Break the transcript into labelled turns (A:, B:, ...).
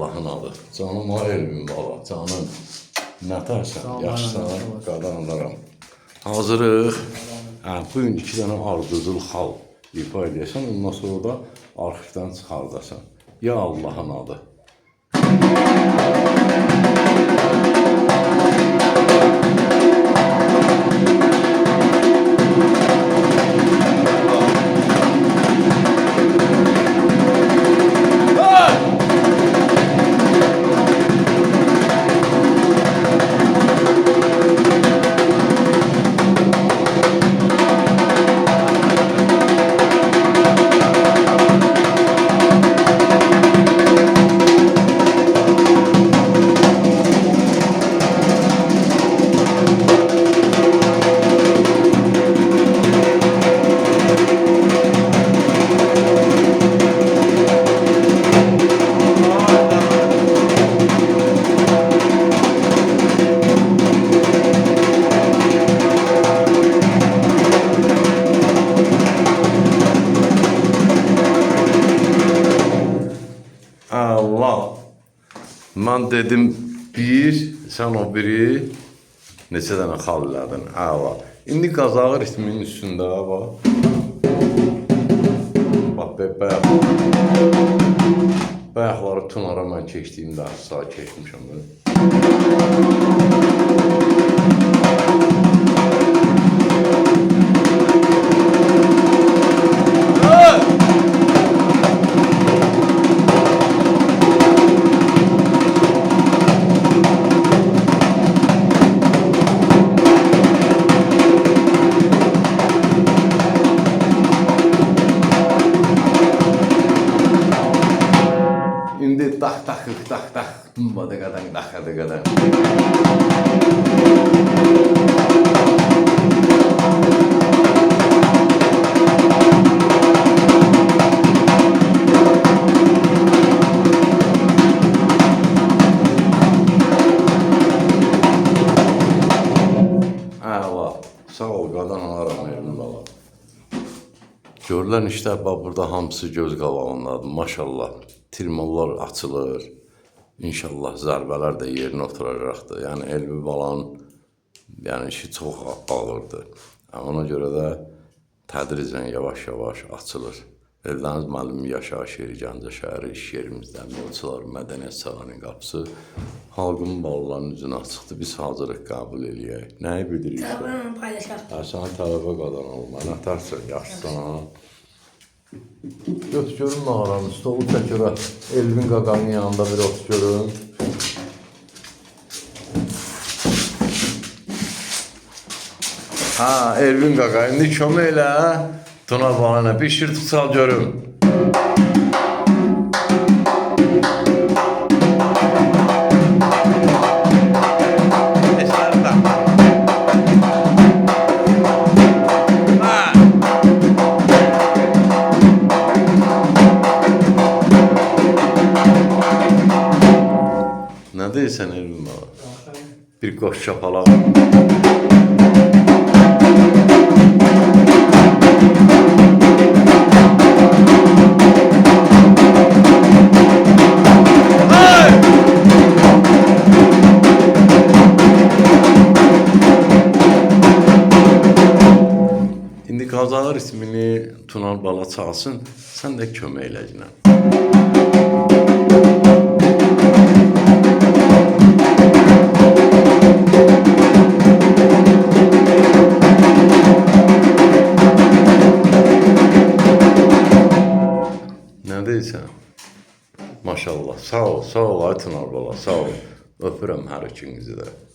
A: Allah'ın adı. Canım o Elvin baba, canım. Nətərsən, yaşsan, qadanlaram. Hazırıq. Bugün 2 dənə ardıcıl xal ifa edəsən, ondan sonra da arxivdən çıxardasan. Ya Allah'ın adı. Allah. Ben dedim bir, sen o biri neçə dənə xal elədin. Allah. İndi qazağı ritminin üstündə bak. Bak bayaqları tunara mən keçdiyimdə sağa keçmişəm. İndi tak tak tak tak dumbadı qadan daxadı qadan. Allah, sağ ol qadan alaram Elvin baba. Görülən işlər bax burada hamısı göz qabağındadır maşallah. Tilmallar açılır. İnşallah zərbələr də yerinə oturacaqdır. Yəni Elvin balanın işi çox ağırdır. Ona görə də tədricən yavaş-yavaş açılır. Eldəniz müəllim yaşayış yeri, Gəncə şəhəri iş yerimizdə, Yolçular Mədəniyyət Sarayının qapısı xalqın balalarının üzünə açıqdır. Biz hazırıq qəbul eləyək. Nəyi bilirik?
B: Tələbə paylaşaq.
A: Sən tələbə qadan olma. Nətərsən, yaxşısan. Göt görün mağaranın stolu çəkirə. Elvin qaqanın yanında bir otur görün. Elvin qaqa, indi kömək elə. Tunar balana bir şir tutsal görüm. Ne deyirsən Elvin baba? Bir qoş çapalaq. İndi qazağı ritmini Tunar bala çalsın, sən də kömək eləyinə. Ne deyirsən? Maşallah, sağ ol ay Tunar bala, sağ ol. Öpürəm hər ikinizi də.